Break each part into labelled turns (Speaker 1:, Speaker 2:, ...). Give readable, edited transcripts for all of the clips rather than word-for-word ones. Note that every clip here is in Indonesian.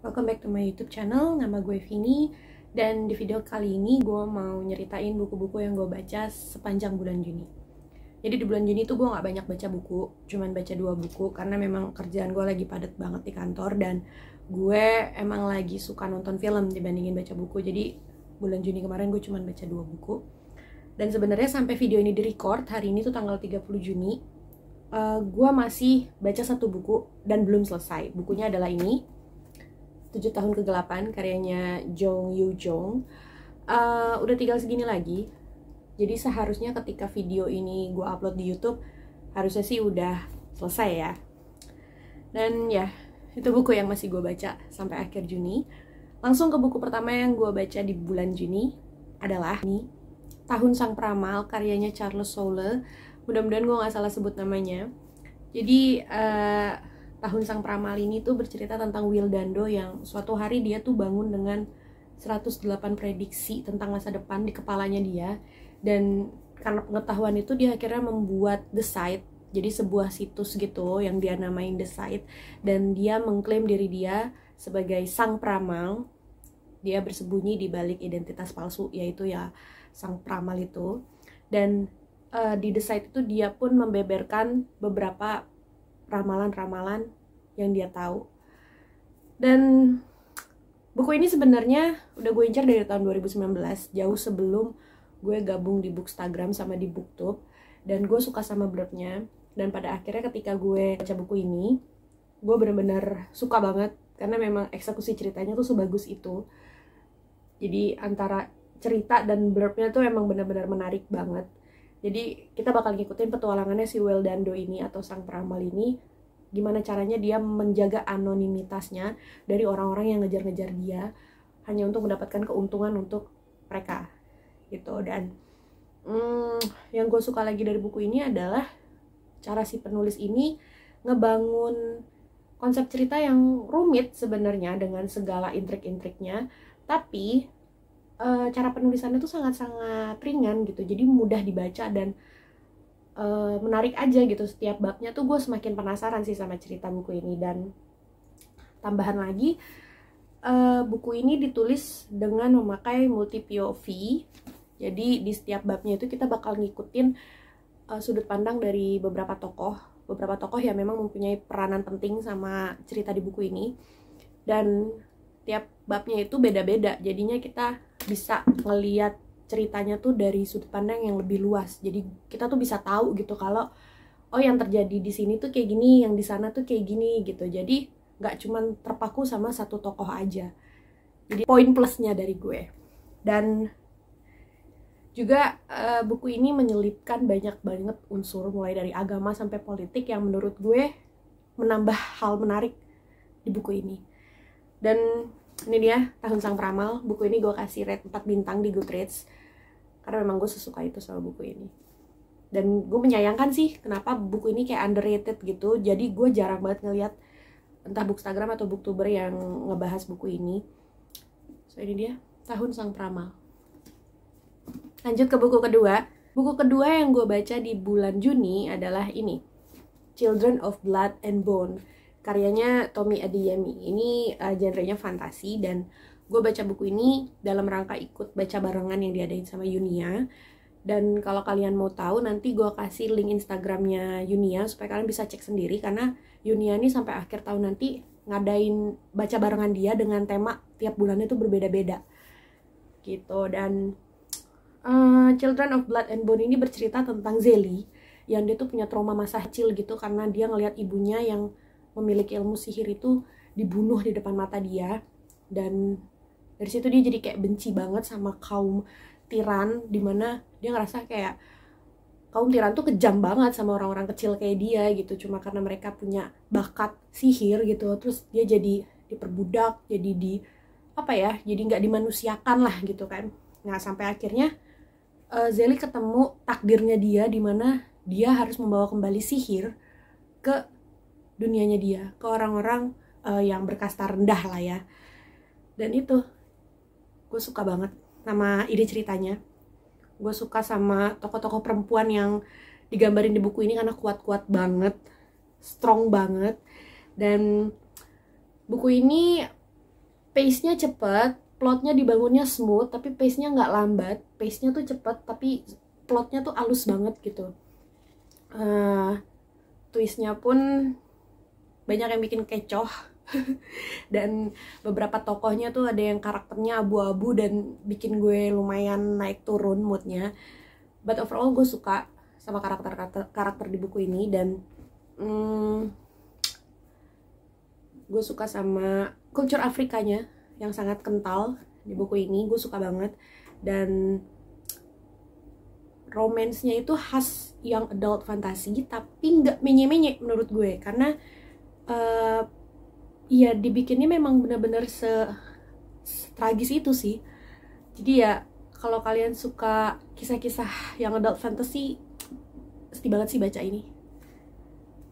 Speaker 1: Welcome back to my YouTube channel, nama gue Vini. Dan di video kali ini gue mau nyeritain buku-buku yang gue baca sepanjang bulan Juni. Jadi di bulan Juni tuh gue gak banyak baca buku, cuman baca 2 buku karena memang kerjaan gue lagi padat banget di kantor. Dan gue emang lagi suka nonton film dibandingin baca buku. Jadi bulan Juni kemarin gue cuman baca 2 buku. Dan sebenarnya sampai video ini di-record, hari ini tuh tanggal 30 Juni, gue masih baca 1 buku dan belum selesai. Bukunya adalah ini, 7 tahun kegelapan, karyanya Jong Yoo Jong. Udah tinggal segini lagi. Jadi seharusnya ketika video ini gue upload di YouTube, harusnya sih udah selesai ya. Dan ya, itu buku yang masih gue baca sampai akhir Juni. Langsung ke buku pertama yang gue baca di bulan Juni adalah ini, Tahun Sang Peramal, karyanya Charles Soule. Mudah-mudahan gue gak salah sebut namanya. Jadi Tahun Sang Peramal ini tuh bercerita tentang Will Dando yang suatu hari dia tuh bangun dengan 108 prediksi tentang masa depan di kepalanya dia. Dan karena pengetahuan itu dia akhirnya membuat The Site, jadi sebuah situs gitu yang dia namain The Site. Dan dia mengklaim diri dia sebagai Sang Peramal. Dia bersembunyi di balik identitas palsu, yaitu ya Sang Peramal itu. Dan di The Site itu dia pun membeberkan beberapa ramalan-ramalan yang dia tahu. Dan buku ini sebenarnya udah gue incar dari tahun 2019, jauh sebelum gue gabung di Bookstagram sama di Booktube. Dan gue suka sama blurbnya. Dan pada akhirnya ketika gue baca buku ini, gue benar-benar suka banget karena memang eksekusi ceritanya tuh sebagus itu. Jadi antara cerita dan blurbnya tuh emang benar-benar menarik banget. Jadi kita bakal ngikutin petualangannya si Will Dando ini atau Sang Peramal ini, gimana caranya dia menjaga anonimitasnya dari orang-orang yang ngejar-ngejar dia hanya untuk mendapatkan keuntungan untuk mereka gitu. Dan yang gue suka lagi dari buku ini adalah cara si penulis ini ngebangun konsep cerita yang rumit sebenarnya dengan segala intrik-intriknya, tapi cara penulisannya tuh sangat-sangat ringan gitu, jadi mudah dibaca dan menarik aja gitu. Setiap babnya tuh gue semakin penasaran sih sama cerita buku ini. Dan tambahan lagi, buku ini ditulis dengan memakai multi POV. Jadi di setiap babnya itu kita bakal ngikutin sudut pandang dari beberapa tokoh yang memang mempunyai peranan penting sama cerita di buku ini. Dan tiap babnya itu beda-beda, jadinya kita bisa ngeliat ceritanya tuh dari sudut pandang yang lebih luas. Jadi kita tuh bisa tahu gitu kalau oh yang terjadi di sini tuh kayak gini, yang di sana tuh kayak gini gitu. Jadi nggak cuman terpaku sama satu tokoh aja. Jadi poin plusnya dari gue. Dan juga buku ini menyelipkan banyak banget unsur mulai dari agama sampai politik yang menurut gue menambah hal menarik di buku ini. Dan ini dia Tahun Sang Peramal. Buku ini gue kasih rate 4 bintang di Goodreads karena memang gue sesuka itu sama buku ini. Dan gue menyayangkan sih kenapa buku ini kayak underrated gitu. Jadi gue jarang banget ngeliat entah Bookstagram atau Booktuber yang ngebahas buku ini. So ini dia Tahun Sang Peramal. Lanjut ke buku kedua. Buku kedua yang gue baca di bulan Juni adalah ini, Children of Blood and Bone, karyanya Tomi Adeyemi. Ini genrenya fantasi dan gue baca buku ini dalam rangka ikut baca barengan yang diadain sama Yunia. Dan kalau kalian mau tahu, nanti gue kasih link Instagramnya Yunia supaya kalian bisa cek sendiri, karena Yunia ini sampai akhir tahun nanti ngadain baca barengan dia dengan tema tiap bulannya itu berbeda-beda gitu. Dan Children of Blood and Bone ini bercerita tentang Zeli yang dia tuh punya trauma masa kecil gitu, karena dia ngelihat ibunya yang memiliki ilmu sihir itu dibunuh di depan mata dia. Dan dari situ dia jadi kayak benci banget sama kaum tiran, dimana dia ngerasa kayak kaum tiran tuh kejam banget sama orang-orang kecil kayak dia gitu, cuma karena mereka punya bakat sihir gitu. Terus dia jadi diperbudak, jadi jadi nggak dimanusiakan lah gitu kan. Nah sampai akhirnya Zeli ketemu takdirnya dia, dimana dia harus membawa kembali sihir ke dunianya dia, ke orang-orang yang berkasta rendah lah ya. Dan itu gue suka banget sama ide ceritanya. Gue suka sama tokoh-tokoh perempuan yang digambarin di buku ini karena kuat-kuat banget, strong banget. Dan buku ini pace-nya cepet, plotnya dibangunnya smooth, tapi pace-nya nggak lambat. Pace-nya tuh cepet, tapi plotnya tuh halus banget gitu. Twist-nya pun banyak yang bikin kecoh. Dan beberapa tokohnya tuh ada yang karakternya abu-abu dan bikin gue lumayan naik turun moodnya. But overall gue suka sama karakter di buku ini, dan gue suka sama culture Afrikanya yang sangat kental di buku ini. Gue suka banget, dan romance-nya itu khas yang adult fantasy tapi nggak menye-menye menurut gue, karena ya dibikinnya memang benar-benar tragis itu sih. Jadi ya kalau kalian suka kisah-kisah yang adult fantasy, pasti banget sih baca ini.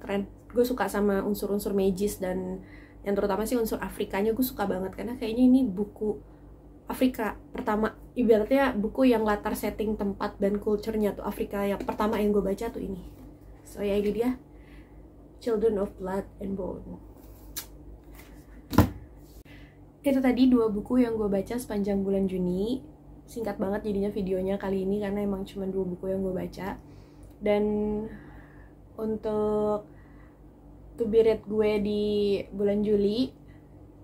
Speaker 1: Keren. Gue suka sama unsur-unsur magis, dan yang terutama sih unsur Afrikanya gue suka banget, karena kayaknya ini buku Afrika pertama, ibaratnya buku yang latar setting tempat dan culture-nya tuh Afrika yang pertama yang gue baca tuh ini. So ya ini dia, Children of Blood and Bone. Itu tadi 2 buku yang gue baca sepanjang bulan Juni. Singkat banget jadinya videonya kali ini, karena emang cuma 2 buku yang gue baca. Dan untuk to be read gue di bulan Juli,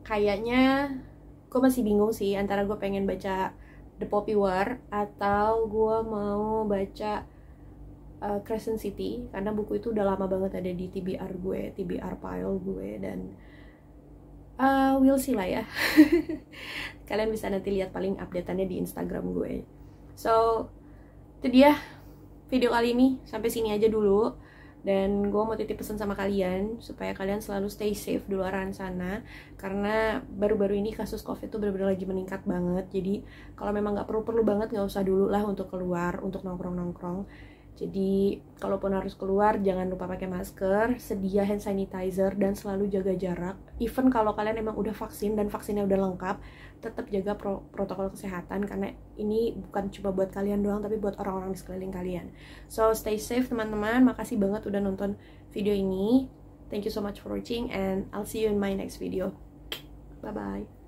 Speaker 1: kayaknya gue masih bingung sih antara gue pengen baca The Poppy War atau gue mau baca Crescent City, karena buku itu udah lama banget ada di TBR gue, TBR pile gue, dan we'll see lah ya. Kalian bisa nanti lihat paling update-annya di Instagram gue. So itu dia video kali ini, sampai sini aja dulu. Dan gue mau titip pesan sama kalian supaya kalian selalu stay safe di luaran sana, karena baru-baru ini kasus covid tuh bener-bener lagi meningkat banget. Jadi kalau memang nggak perlu banget, nggak usah dulu lah untuk keluar, untuk nongkrong-nongkrong. Jadi kalaupun harus keluar, jangan lupa pakai masker, sedia hand sanitizer, dan selalu jaga jarak. Even kalau kalian emang udah vaksin dan vaksinnya udah lengkap, tetap jaga protokol kesehatan, karena ini bukan cuma buat kalian doang, tapi buat orang-orang di sekeliling kalian. So stay safe teman-teman, makasih banget udah nonton video ini. Thank you so much for watching, and I'll see you in my next video. Bye-bye.